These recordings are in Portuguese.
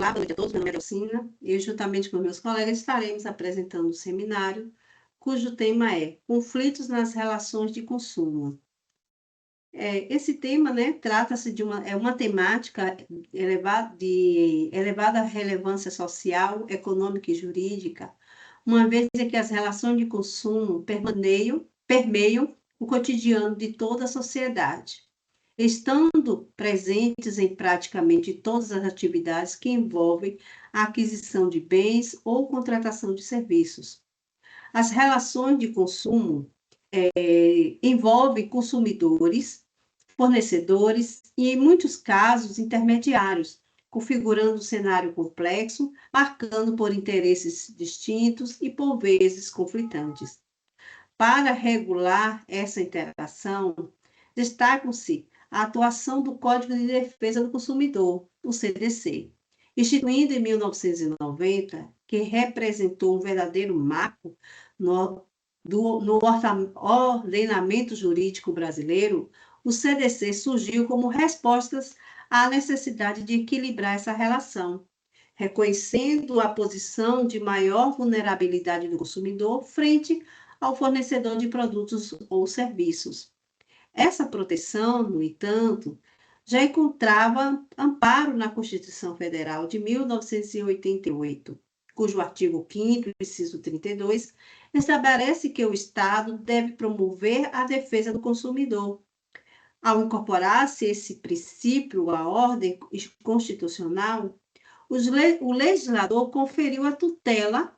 Olá, boa noite a todos. Meu nome é Delcina e, juntamente com meus colegas, estaremos apresentando um seminário cujo tema é Conflitos nas Relações de Consumo. Esse tema, né, trata-se de uma temática de elevada relevância social, econômica e jurídica, uma vez que as relações de consumo permeiam o cotidiano de toda a sociedade, estando presentes em praticamente todas as atividades que envolvem a aquisição de bens ou contratação de serviços. As relações de consumo envolvem consumidores, fornecedores e, em muitos casos, intermediários, configurando um cenário complexo, marcando por interesses distintos e, por vezes, conflitantes. Para regular essa interação, destacam-se a atuação do Código de Defesa do Consumidor, o CDC, instituído em 1990, que representou um verdadeiro marco no ordenamento jurídico brasileiro. O CDC surgiu como respostas à necessidade de equilibrar essa relação, reconhecendo a posição de maior vulnerabilidade do consumidor frente ao fornecedor de produtos ou serviços. Essa proteção, no entanto, já encontrava amparo na Constituição Federal de 1988, cujo artigo 5º, inciso 32, estabelece que o Estado deve promover a defesa do consumidor. Ao incorporar-se esse princípio à ordem constitucional, o legislador conferiu a tutela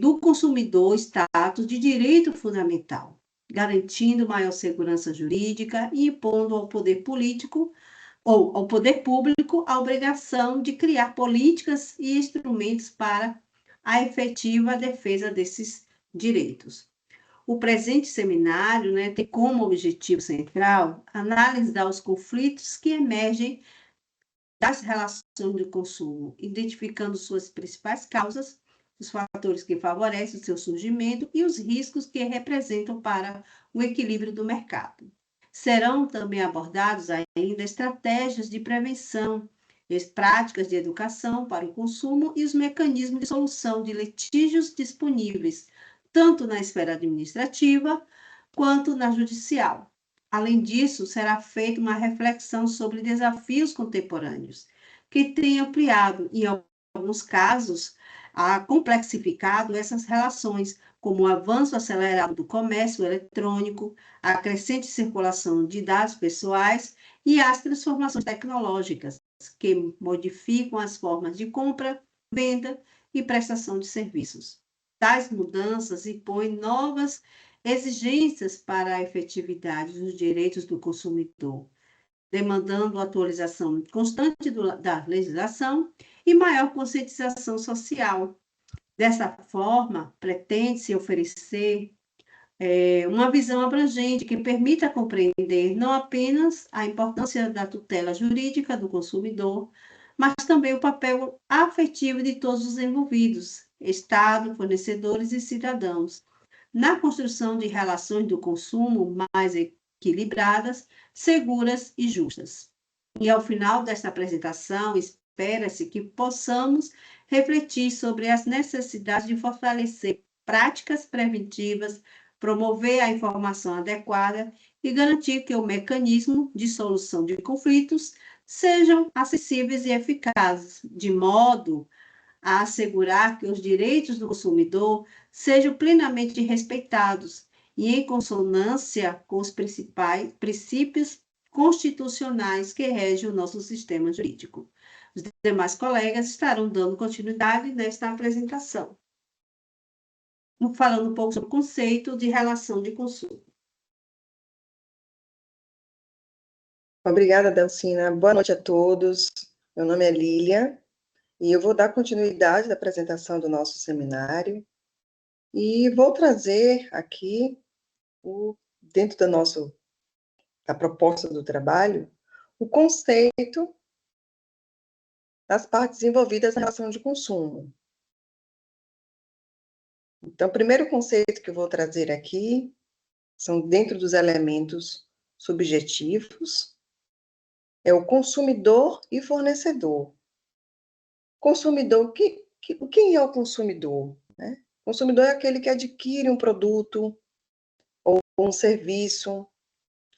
do consumidor status de direito fundamental, garantindo maior segurança jurídica e impondo ao poder político ou ao poder público a obrigação de criar políticas e instrumentos para a efetiva defesa desses direitos. O presente seminário, né, tem como objetivo central analisar os conflitos que emergem das relações de consumo, identificando suas principais causas, os fatores que favorecem o seu surgimento e os riscos que representam para o equilíbrio do mercado. Serão também abordados ainda estratégias de prevenção, práticas de educação para o consumo e os mecanismos de solução de litígios disponíveis, tanto na esfera administrativa quanto na judicial. Além disso, será feita uma reflexão sobre desafios contemporâneos, que têm ampliado, em alguns casos, complexificado essas relações, como o avanço acelerado do comércio eletrônico, a crescente circulação de dados pessoais e as transformações tecnológicas, que modificam as formas de compra, venda e prestação de serviços. Tais mudanças impõem novas exigências para a efetividade dos direitos do consumidor, demandando atualização constante da legislação e maior conscientização social. Dessa forma, pretende-se oferecer uma visão abrangente que permita compreender não apenas a importância da tutela jurídica do consumidor, mas também o papel afetivo de todos os envolvidos, Estado, fornecedores e cidadãos, na construção de relações do consumo mais equilibradas, seguras e justas. E ao final desta apresentação, espera-se que possamos refletir sobre as necessidades de fortalecer práticas preventivas, promover a informação adequada e garantir que o mecanismo de solução de conflitos sejam acessíveis e eficazes, de modo a assegurar que os direitos do consumidor sejam plenamente respeitados e em consonância com os principais princípios constitucionais que regem o nosso sistema jurídico. Os demais colegas estarão dando continuidade nesta apresentação, falando um pouco sobre o conceito de relação de consumo. Obrigada, Delcina. Boa noite a todos. Meu nome é Lília e eu vou dar continuidade da apresentação do nosso seminário e vou trazer aqui, dentro da proposta do trabalho, o conceito das partes envolvidas na relação de consumo. Então, o primeiro conceito que eu vou trazer aqui são dentro dos elementos subjetivos, é o consumidor e fornecedor. Consumidor, quem é o consumidor? Né? O consumidor é aquele que adquire um produto ou um serviço,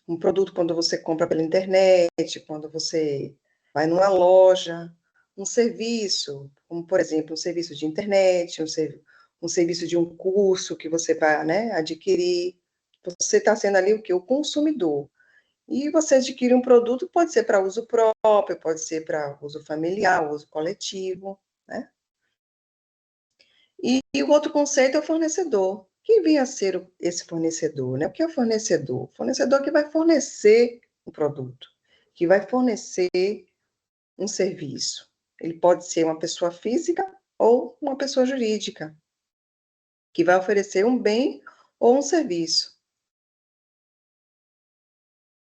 um produto quando você compra pela internet, quando você vai numa loja, um serviço, como, por exemplo, um serviço de internet, um serviço de um curso que você vai, né, adquirir. Você está sendo ali o quê? O consumidor. E você adquire um produto, pode ser para uso próprio, pode ser para uso familiar, uso coletivo, né? E o outro conceito é o fornecedor. Quem vem a ser esse fornecedor, né? O que é o fornecedor? O fornecedor que vai fornecer um produto, que vai fornecer um serviço. Ele pode ser uma pessoa física ou uma pessoa jurídica, que vai oferecer um bem ou um serviço.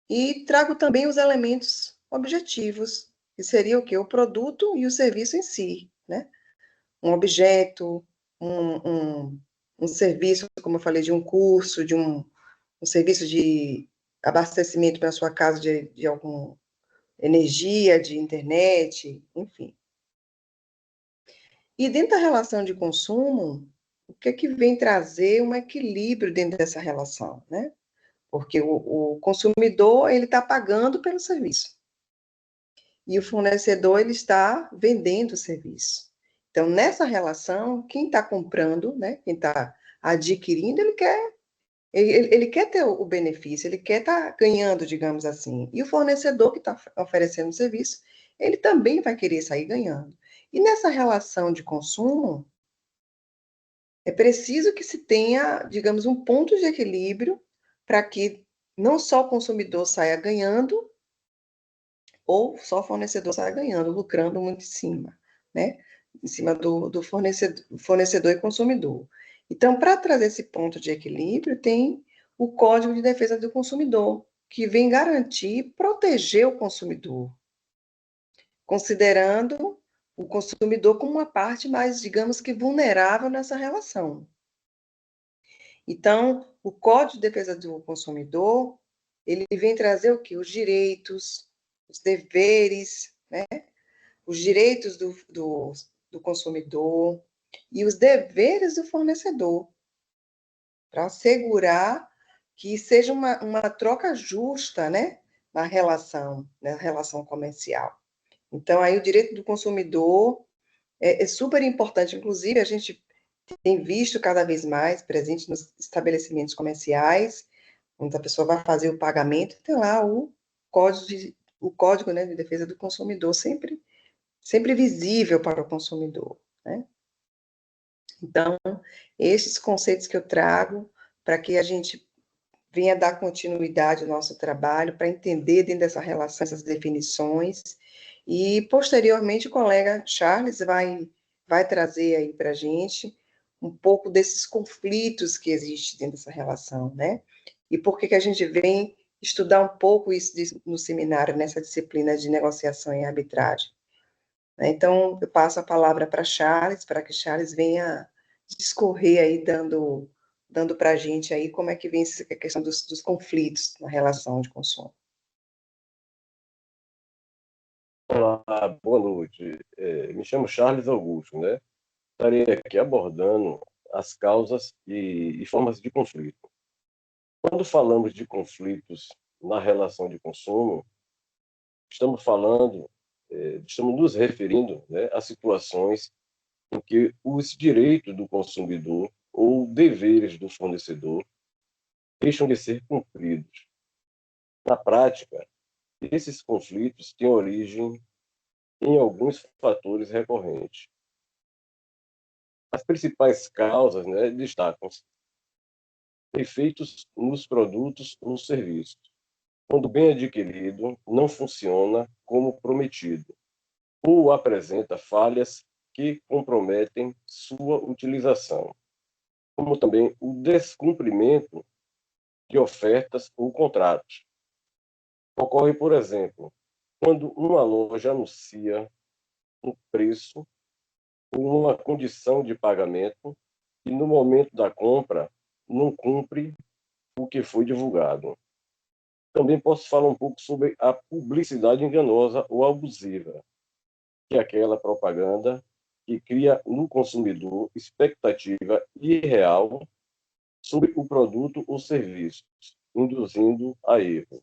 E trago também os elementos objetivos, que seria o quê? O produto e o serviço em si, né? Um objeto, um, um, um serviço, como eu falei, de um curso, de um serviço de abastecimento para a sua casa de alguma energia, de internet, enfim. E dentro da relação de consumo, o que é que vem trazer um equilíbrio dentro dessa relação, né? Porque o consumidor, ele está pagando pelo serviço. E o fornecedor, ele está vendendo o serviço. Então, nessa relação, quem está comprando, né, quem está adquirindo, ele quer ter o benefício, ele quer estar ganhando, digamos assim. E o fornecedor que está oferecendo o serviço, ele também vai querer sair ganhando. E nessa relação de consumo, é preciso que se tenha, digamos, um ponto de equilíbrio para que não só o consumidor saia ganhando, ou só o fornecedor saia ganhando, lucrando muito em cima, né? Em cima do fornecedor e consumidor. Então, para trazer esse ponto de equilíbrio, tem o Código de Defesa do Consumidor, que vem garantir, proteger o consumidor, considerando o consumidor como uma parte mais, digamos que, vulnerável nessa relação. Então, o Código de Defesa do Consumidor, ele vem trazer o quê? Os direitos, os deveres, né? Os direitos do consumidor e os deveres do fornecedor, para assegurar que seja uma troca justa, né, na relação comercial. Então, aí o direito do consumidor é super importante, inclusive a gente tem visto cada vez mais presente nos estabelecimentos comerciais, quando a pessoa vai fazer o pagamento, tem lá o código, né, de defesa do consumidor sempre visível para o consumidor, né? Então, esses conceitos que eu trago para que a gente venha dar continuidade ao nosso trabalho, para entender dentro dessa relação, essas definições, e posteriormente o colega Charles vai trazer aí para a gente um pouco desses conflitos que existem dentro dessa relação, né? E por que a gente vem estudar um pouco isso no seminário, nessa disciplina de negociação e arbitragem. Né? Então, eu passo a palavra para Charles, para que Charles venha discorrer aí, dando para a gente aí como é que vem a questão dos conflitos na relação de consumo. Olá, boa noite. Me chamo Charles Augusto, né? Estarei aqui abordando as causas e formas de conflito. Quando falamos de conflitos na relação de consumo, estamos falando, estamos nos referindo, né, a situações em que os direitos do consumidor ou deveres do fornecedor deixam de ser cumpridos. Na prática, esses conflitos têm origem em alguns fatores recorrentes. As principais causas, né, destacam-se defeitos nos produtos ou serviços. Quando bem adquirido, não funciona como prometido, ou apresenta falhas que comprometem sua utilização, como também o descumprimento de ofertas ou contratos. Ocorre, por exemplo, quando uma loja anuncia um preço ou uma condição de pagamento e no momento da compra não cumpre o que foi divulgado. Também posso falar um pouco sobre a publicidade enganosa ou abusiva. que aquela propaganda que cria no consumidor expectativa irreal sobre o produto ou serviço, induzindo a erro.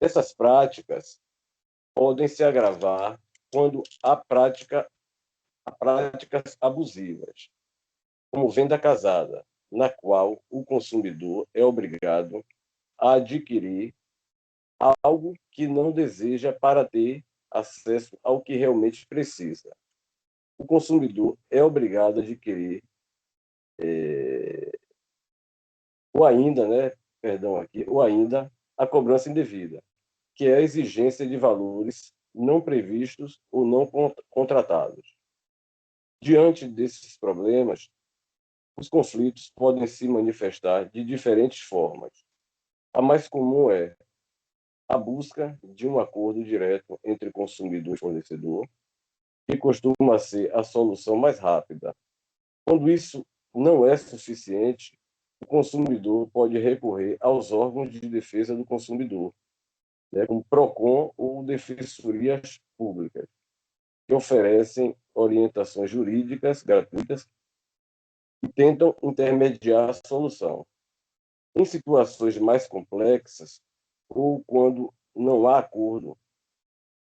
Essas práticas podem se agravar quando há práticas abusivas, como venda casada, na qual o consumidor é obrigado a adquirir algo que não deseja para ter acesso ao que realmente precisa. O consumidor é obrigado a adquirir ou ainda, né, perdão aqui, ou ainda a cobrança indevida, que é a exigência de valores não previstos ou não contratados. Diante desses problemas, os conflitos podem se manifestar de diferentes formas. A mais comum é a busca de um acordo direto entre consumidor e fornecedor, que costuma ser a solução mais rápida. Quando isso não é suficiente, o consumidor pode recorrer aos órgãos de defesa do consumidor, né, como PROCON ou defensorias públicas, que oferecem orientações jurídicas gratuitas e tentam intermediar a solução. Em situações mais complexas, ou quando não há acordo,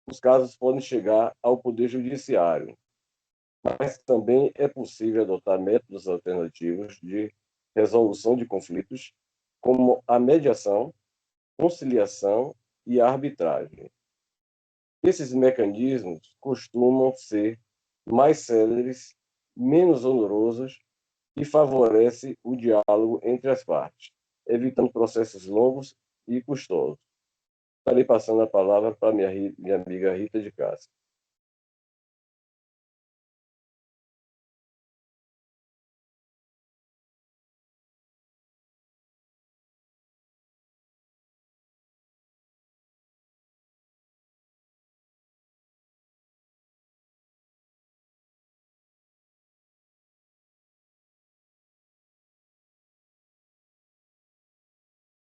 os casos podem chegar ao Poder Judiciário, mas também é possível adotar métodos alternativos de resolução de conflitos, como a mediação, conciliação e a arbitragem. Esses mecanismos costumam ser mais céleres, menos onerosos e favorecem o diálogo entre as partes, evitando processos longos e custosos. Estarei passando a palavra para minha amiga Rita de Cássia.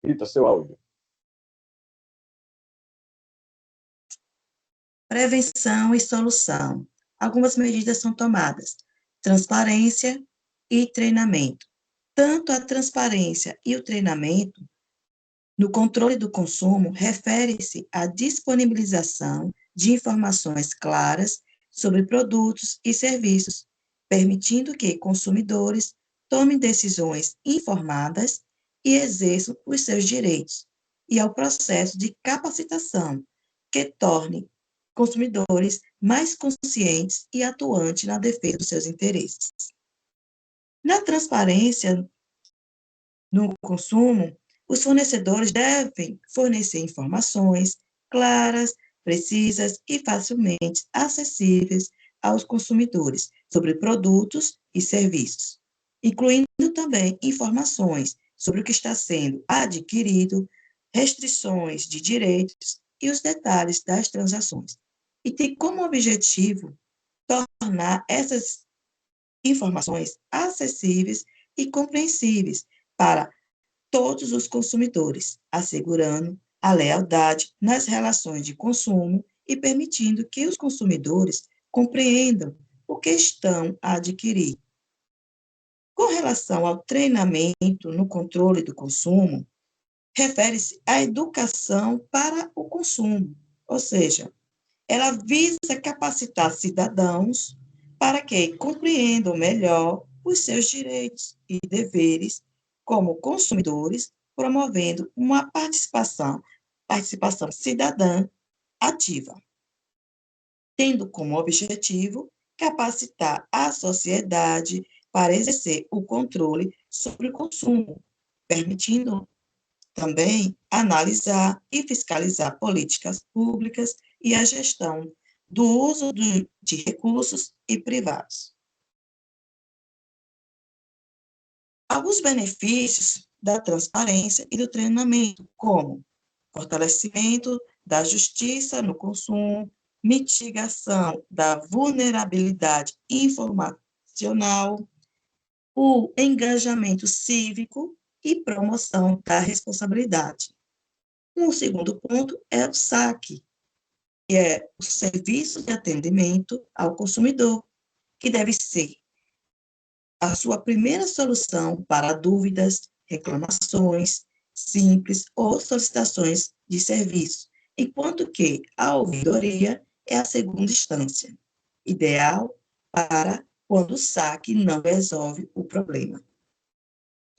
Rita, seu áudio. Prevenção e solução. Algumas medidas são tomadas. Transparência e treinamento. Tanto a transparência e o treinamento no controle do consumo refere-se à disponibilização de informações claras sobre produtos e serviços, permitindo que consumidores tomem decisões informadas e exerçam os seus direitos, e ao processo de capacitação, que torne consumidores mais conscientes e atuantes na defesa dos seus interesses. Na transparência no consumo, os fornecedores devem fornecer informações claras, precisas e facilmente acessíveis aos consumidores sobre produtos e serviços, incluindo também informações sobre o que está sendo adquirido, restrições de direitos e os detalhes das transações. E tem como objetivo tornar essas informações acessíveis e compreensíveis para todos os consumidores, assegurando a lealdade nas relações de consumo e permitindo que os consumidores compreendam o que estão a adquirir. Com relação ao treinamento no controle do consumo, refere-se à educação para o consumo, ou seja, ela visa capacitar cidadãos para que compreendam melhor os seus direitos e deveres como consumidores, promovendo uma participação cidadã ativa, tendo como objetivo capacitar a sociedade para exercer o controle sobre o consumo, permitindo também analisar e fiscalizar políticas públicas e a gestão do uso de recursos e privados. Alguns benefícios da transparência e do treinamento, como fortalecimento da justiça no consumo, mitigação da vulnerabilidade informacional, o engajamento cívico e promoção da responsabilidade. Um segundo ponto é o saque, que é o serviço de atendimento ao consumidor, que deve ser a sua primeira solução para dúvidas, reclamações simples ou solicitações de serviço, enquanto que a ouvidoria é a segunda instância, ideal para quando o saque não resolve o problema.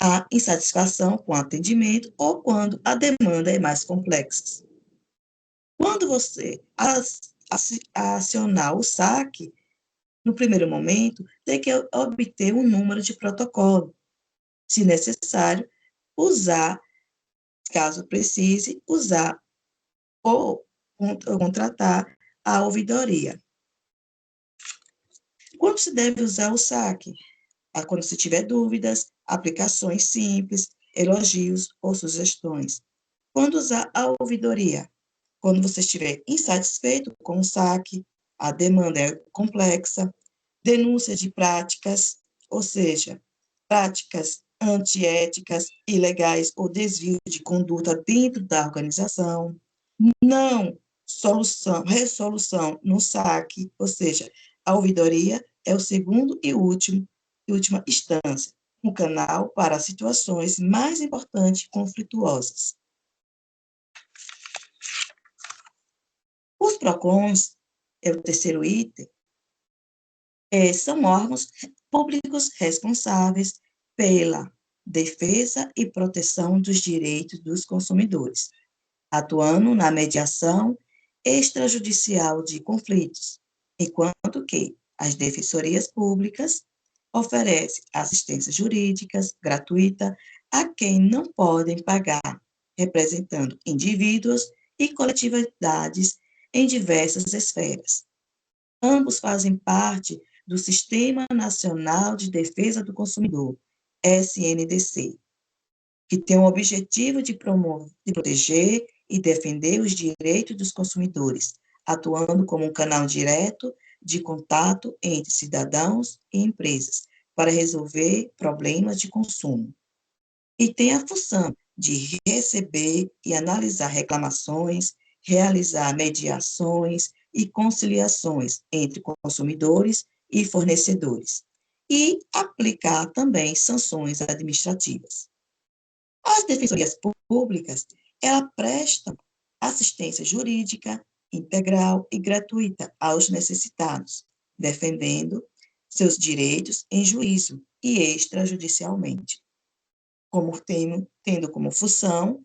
Há insatisfação com o atendimento ou quando a demanda é mais complexa. Quando você acionar o saque, no primeiro momento, tem que obter um número de protocolo. Se necessário, usar, caso precise, usar ou contratar a ouvidoria. Quando se deve usar o saque? Quando se tiver dúvidas, aplicações simples, elogios ou sugestões. Quando usar a ouvidoria? Quando você estiver insatisfeito com o saque, a demanda é complexa, denúncia de práticas, ou seja, práticas antiéticas, ilegais ou desvio de conduta dentro da organização, não resolução no saque, ou seja, a ouvidoria é o segundo e última instância, um canal para situações mais importantes e conflituosas. Os PROCONs, é o terceiro item, são órgãos públicos responsáveis pela defesa e proteção dos direitos dos consumidores, atuando na mediação extrajudicial de conflitos, enquanto que as defensorias públicas oferecem assistência jurídica gratuita a quem não podem pagar, representando indivíduos e coletividades em diversas esferas. Ambos fazem parte do Sistema Nacional de Defesa do Consumidor, SNDC, que tem o objetivo de proteger e defender os direitos dos consumidores, atuando como um canal direto de contato entre cidadãos e empresas para resolver problemas de consumo. E tem a função de receber e analisar reclamações, realizar mediações e conciliações entre consumidores e fornecedores, e aplicar também sanções administrativas. As defensorias públicas, elas prestam assistência jurídica integral e gratuita aos necessitados, defendendo seus direitos em juízo e extrajudicialmente, tendo como função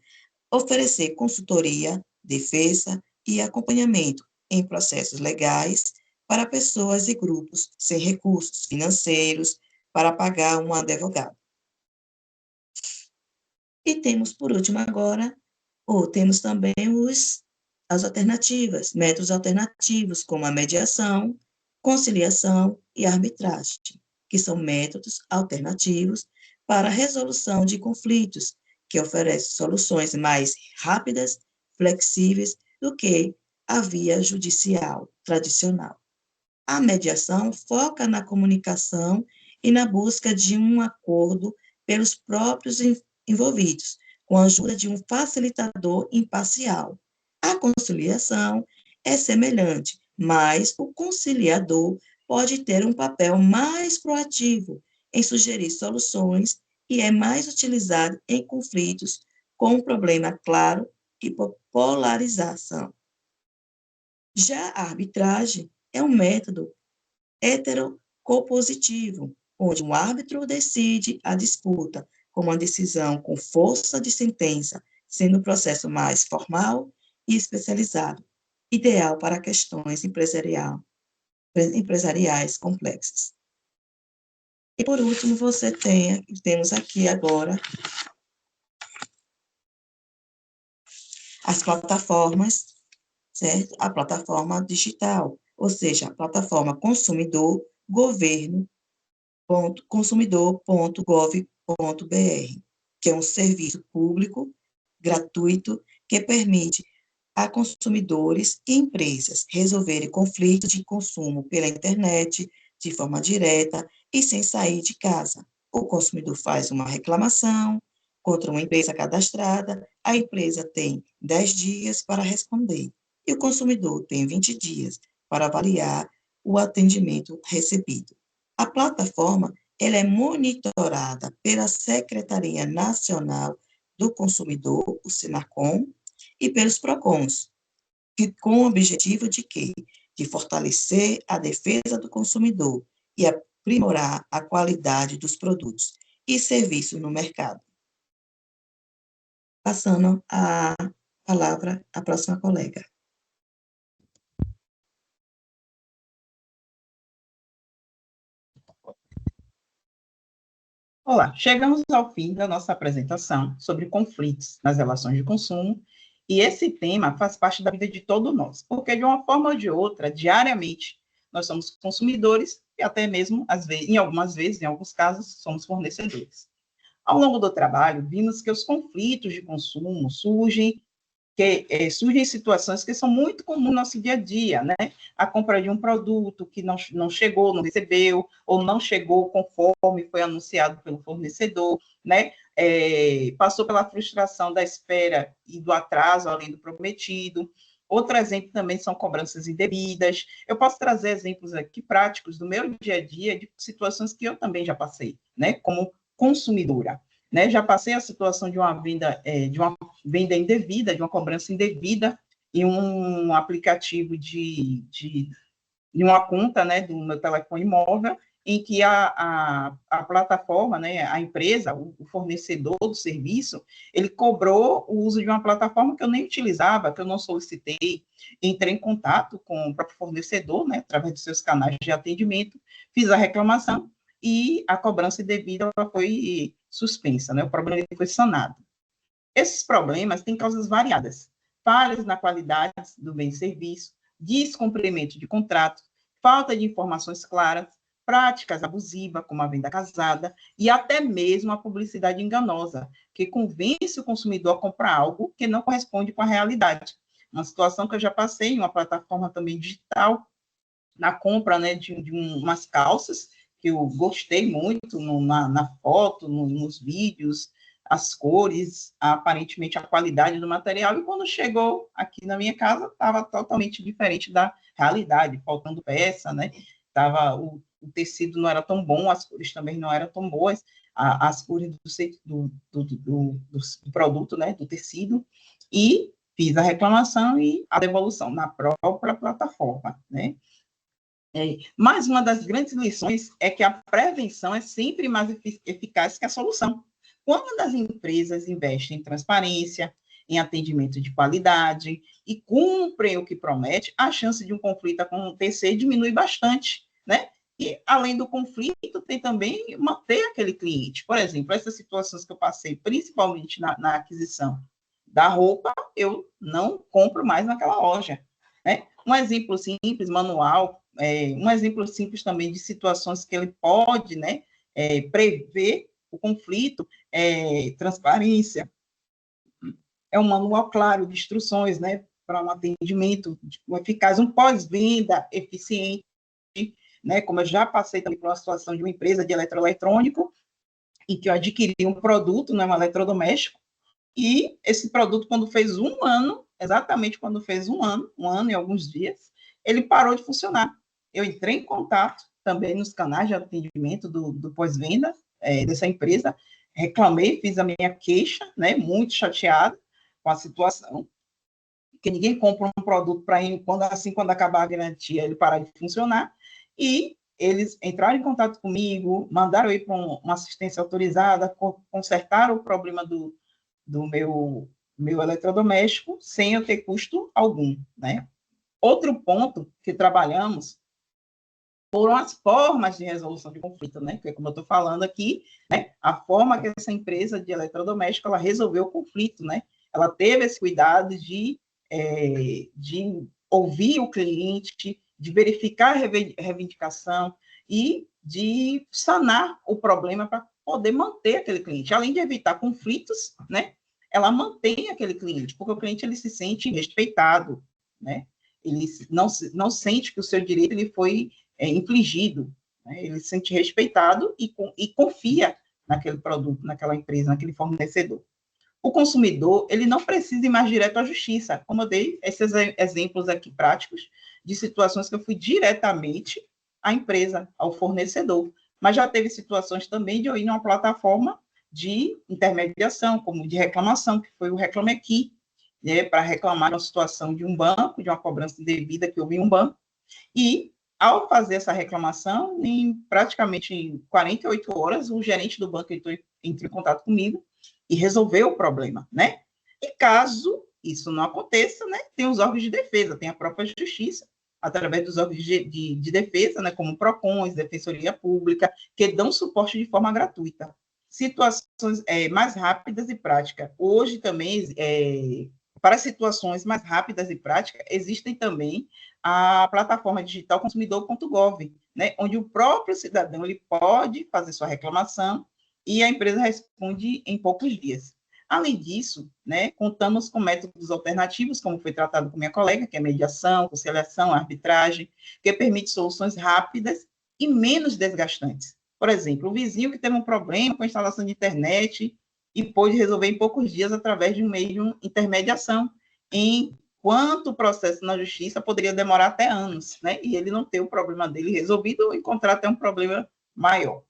oferecer consultoria, defesa e acompanhamento em processos legais para pessoas e grupos sem recursos financeiros para pagar um advogado. E temos, por último, agora, temos também as alternativas, métodos alternativos, como a mediação, conciliação e arbitragem, que são métodos alternativos para a resolução de conflitos, que oferecem soluções mais rápidas, flexíveis do que a via judicial tradicional. A mediação foca na comunicação e na busca de um acordo pelos próprios envolvidos, com a ajuda de um facilitador imparcial. A conciliação é semelhante, mas o conciliador pode ter um papel mais proativo em sugerir soluções e é mais utilizado em conflitos com um problema claro e polarização. Já a arbitragem é um método heterocompositivo, onde um árbitro decide a disputa com uma decisão com força de sentença, sendo o processo mais formal e especializado, ideal para questões empresariais complexas. E, por último, temos aqui agora as plataformas, certo? A plataforma digital, ou seja, a plataforma consumidor.gov.br, que é um serviço público gratuito que permite a consumidores e empresas resolverem conflitos de consumo pela internet, de forma direta e sem sair de casa. O consumidor faz uma reclamação contra uma empresa cadastrada, a empresa tem 10 dias para responder. e o consumidor tem 20 dias para avaliar o atendimento recebido. A plataforma ela é monitorada pela Secretaria Nacional do Consumidor, o Senacom, e pelos PROCONs, com o objetivo de quê? De fortalecer a defesa do consumidor e aprimorar a qualidade dos produtos e serviços no mercado. Passando a palavra à próxima colega. Olá, chegamos ao fim da nossa apresentação sobre conflitos nas relações de consumo, e esse tema faz parte da vida de todos nós, porque de uma forma ou de outra, diariamente, nós somos consumidores e até mesmo, às vezes, em algumas vezes, em alguns casos, somos fornecedores. Ao longo do trabalho, vimos que os conflitos de consumo surgem situações que são muito comuns no nosso dia a dia, né? A compra de um produto que não chegou, não recebeu, ou não chegou conforme foi anunciado pelo fornecedor, né? Passou pela frustração da espera e do atraso, além do prometido. Outro exemplo também são cobranças indevidas. Eu posso trazer exemplos aqui práticos do meu dia a dia, de situações que eu também já passei, né? Como consumidora. Né, já passei a situação de uma venda indevida, de uma cobrança indevida em um aplicativo de uma conta, né, do meu telefone móvel, em que a plataforma, né, a empresa, o fornecedor do serviço, ele cobrou o uso de uma plataforma que eu nem utilizava, que eu não solicitei, entrei em contato com o próprio fornecedor, né, através dos seus canais de atendimento, fiz a reclamação, e a cobrança indevida foi suspensa, né? O problema foi sanado. Esses problemas têm causas variadas: falhas na qualidade do bem e serviço, descumprimento de contrato, falta de informações claras, práticas abusivas, como a venda casada, e até mesmo a publicidade enganosa, que convence o consumidor a comprar algo que não corresponde com a realidade. Uma situação que eu já passei em uma plataforma também digital, na compra, né, de umas calças, que eu gostei muito na foto, nos vídeos, as cores, aparentemente a qualidade do material, e quando chegou aqui na minha casa, estava totalmente diferente da realidade, faltando peça, né? O tecido não era tão bom, as cores também não eram tão boas, as cores do produto, né, do tecido, e fiz a reclamação e a devolução na própria plataforma, né? Mas uma das grandes lições é que a prevenção é sempre mais eficaz que a solução. Quando as empresas investem em transparência, em atendimento de qualidade e cumprem o que promete, a chance de um conflito acontecer diminui bastante, né? E, além do conflito, tem também manter aquele cliente. Por exemplo, essas situações que eu passei, principalmente na aquisição da roupa, eu não compro mais naquela loja, né? Um exemplo simples, manual, um exemplo simples também de situações que ele pode, né, prever o conflito, transparência, é um manual claro de instruções, né, para um atendimento eficaz, um pós-venda eficiente, né, como eu já passei também por uma situação de uma empresa de eletroeletrônico, em que eu adquiri um produto, né, um eletrodoméstico, e esse produto, quando fez um ano, exatamente quando fez um ano e alguns dias, ele parou de funcionar. Eu entrei em contato também nos canais de atendimento do pós-venda dessa empresa, reclamei, fiz a minha queixa, né, muito chateada com a situação, que ninguém compra um produto para quando acabar a garantia, ele parar de funcionar, e eles entraram em contato comigo, mandaram eu ir para uma assistência autorizada, consertaram o problema do meu eletrodoméstico sem eu ter custo algum, né? Outro ponto que trabalhamos foram as formas de resolução de conflito, né? Que, como eu estou falando aqui, né? A forma que essa empresa de eletrodoméstico ela resolveu o conflito, né? Ela teve esse cuidado de ouvir o cliente, de verificar a reivindicação e de sanar o problema para poder manter aquele cliente, além de evitar conflitos, né? Ela mantém aquele cliente, porque o cliente ele se sente respeitado, né? Ele não sente que o seu direito ele foi infligido, né? Ele se sente respeitado e confia naquele produto, naquela empresa, naquele fornecedor. O consumidor, ele não precisa ir mais direto à justiça, como eu dei esses exemplos aqui práticos de situações que eu fui diretamente à empresa, ao fornecedor. Mas já teve situações também de eu ir numa plataforma de intermediação, como de reclamação, que foi o Reclame Aqui, né, para reclamar de uma situação de um banco, de uma cobrança indevida que houve em um banco, e ao fazer essa reclamação, em praticamente 48 horas, o gerente do banco entrou em contato comigo e resolveu o problema, né? E caso isso não aconteça, né, tem os órgãos de defesa, tem a própria justiça, através dos órgãos de defesa, né, como PROCONs, Defensoria Pública, que dão suporte de forma gratuita. Situações mais rápidas e práticas. Hoje também, para situações mais rápidas e práticas, existem também a plataforma digital consumidor.gov, né, onde o próprio cidadão ele pode fazer sua reclamação e a empresa responde em poucos dias. Além disso, né, contamos com métodos alternativos, como foi tratado com minha colega, que é mediação, conciliação, arbitragem, que permite soluções rápidas e menos desgastantes. Por exemplo, o vizinho que teve um problema com a instalação de internet e pôde resolver em poucos dias através de um meio de intermediação, enquanto o processo na justiça poderia demorar até anos, né, e ele não ter o problema dele resolvido ou encontrar até um problema maior.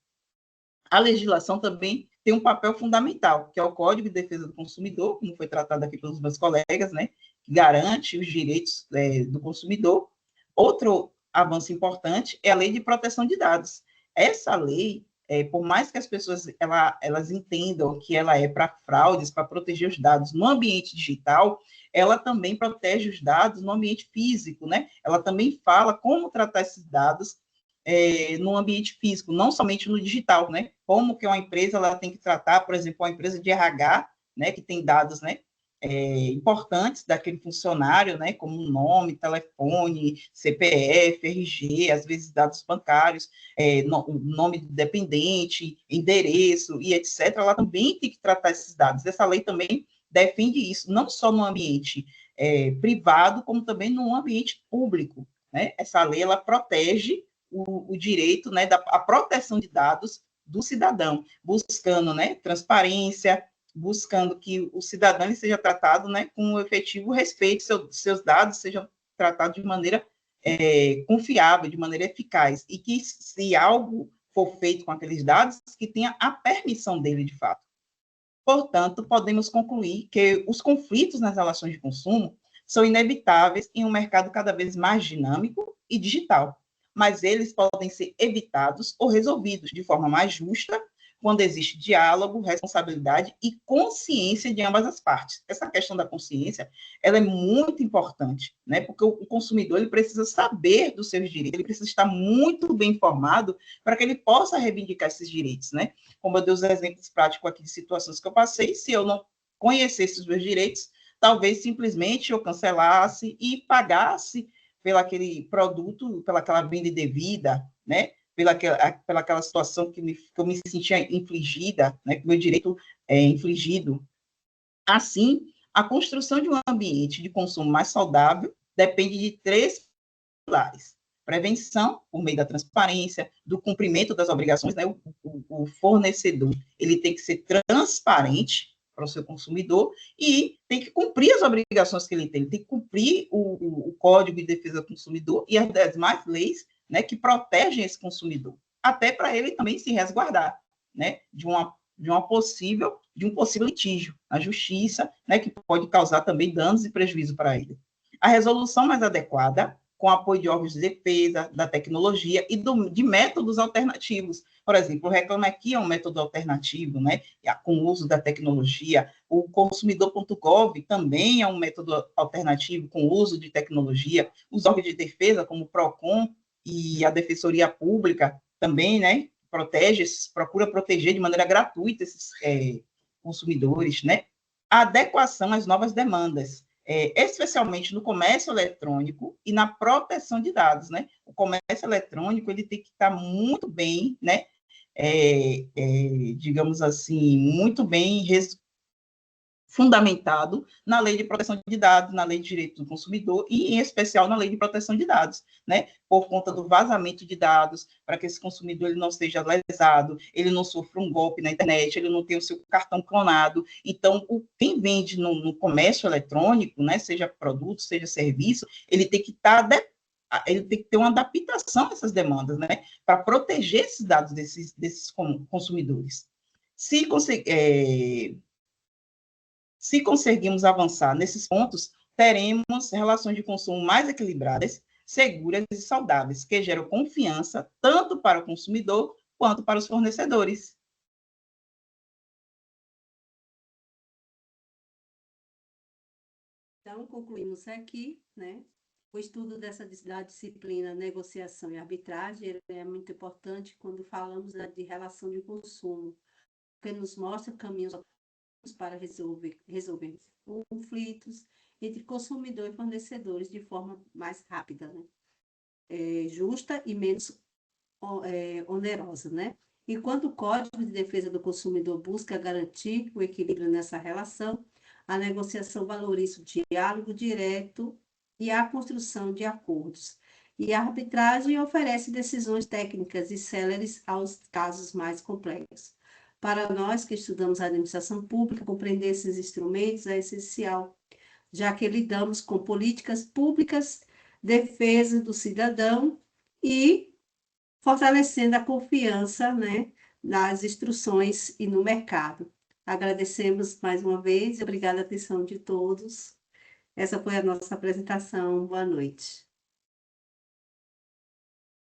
A legislação também tem um papel fundamental, que é o Código de Defesa do Consumidor, como foi tratado aqui pelos meus colegas, né, que garante os direitos do consumidor. Outro avanço importante é a Lei de Proteção de Dados. Essa lei, por mais que as pessoas elas entendam que ela é para fraudes, para proteger os dados no ambiente digital, ela também protege os dados no ambiente físico, né? Ela também fala como tratar esses dados no ambiente físico, não somente no digital, né? Como que uma empresa ela tem que tratar, por exemplo, uma empresa de RH, né, que tem dados, né, importantes daquele funcionário, né, como nome, telefone, CPF, RG, às vezes dados bancários, nome do dependente, endereço e etc. Ela também tem que tratar esses dados. Essa lei também defende isso, não só no ambiente privado, como também no ambiente público, né? Essa lei ela protege o direito, né, a proteção de dados do cidadão, buscando, né, transparência, buscando que o cidadão ele seja tratado, né, com efetivo respeito, seus dados sejam tratados de maneira confiável, de maneira eficaz, e que se algo for feito com aqueles dados, que tenha a permissão dele de fato. Portanto, podemos concluir que os conflitos nas relações de consumo são inevitáveis em um mercado cada vez mais dinâmico e digital, mas eles podem ser evitados ou resolvidos de forma mais justa quando existe diálogo, responsabilidade e consciência de ambas as partes. Essa questão da consciência, ela é muito importante, né? Porque o consumidor ele precisa saber dos seus direitos, ele precisa estar muito bem informado para que ele possa reivindicar esses direitos, né? Como eu dei os exemplos práticos aqui de situações que eu passei, se eu não conhecesse os meus direitos, talvez simplesmente eu cancelasse e pagasse pelaquele produto, pelaquela venda indevida, né? Pelaquela situação que eu me sentia infligida, né? Que meu direito é infligido. Assim, a construção de um ambiente de consumo mais saudável depende de 3 pilares: prevenção, por meio da transparência, do cumprimento das obrigações, né? O fornecedor, ele tem que ser transparente para o seu consumidor e tem que cumprir as obrigações que ele tem que cumprir o Código de Defesa do Consumidor e as demais leis, né, que protegem esse consumidor, até para ele também se resguardar, né, de um possível litígio na justiça, né, que pode causar também danos e prejuízo para ele. A resolução mais adequada, com apoio de órgãos de defesa, da tecnologia e de métodos alternativos. Por exemplo, o Reclame Aqui é um método alternativo, né, com o uso da tecnologia. O consumidor.gov também é um método alternativo com o uso de tecnologia. Os órgãos de defesa, como o PROCON e a Defensoria Pública, também, né, procura proteger de maneira gratuita esses consumidores, né. A adequação às novas demandas, especialmente no comércio eletrônico e na proteção de dados, né? O comércio eletrônico ele tem que estar muito bem, né? Digamos assim, muito bem fundamentado na Lei de Proteção de Dados, na Lei de Direito do Consumidor e, em especial, na Lei de Proteção de Dados, né? Por conta do vazamento de dados, para que esse consumidor ele não seja lesado, ele não sofra um golpe na internet, ele não tenha o seu cartão clonado. Então, quem vende no comércio eletrônico, né, seja produto, seja serviço, ele tem que ele tem que ter uma adaptação a essas demandas, né, para proteger esses dados desses consumidores. Se conseguirmos avançar nesses pontos, teremos relações de consumo mais equilibradas, seguras e saudáveis, que geram confiança tanto para o consumidor quanto para os fornecedores. Então, concluímos aqui, né? O estudo da disciplina negociação e arbitragem é muito importante quando falamos de relação de consumo, porque nos mostra caminhos para resolver conflitos entre consumidor e fornecedores de forma mais rápida, né? Justa e menos onerosa, né? Enquanto o Código de Defesa do Consumidor busca garantir o equilíbrio nessa relação, a negociação valoriza o diálogo direto e a construção de acordos. E a arbitragem oferece decisões técnicas e céleres aos casos mais complexos. Para nós que estudamos a administração pública, compreender esses instrumentos é essencial, já que lidamos com políticas públicas, defesa do cidadão e fortalecendo a confiança, né, nas instruções e no mercado. Agradecemos mais uma vez e obrigada a atenção de todos. Essa foi a nossa apresentação. Boa noite.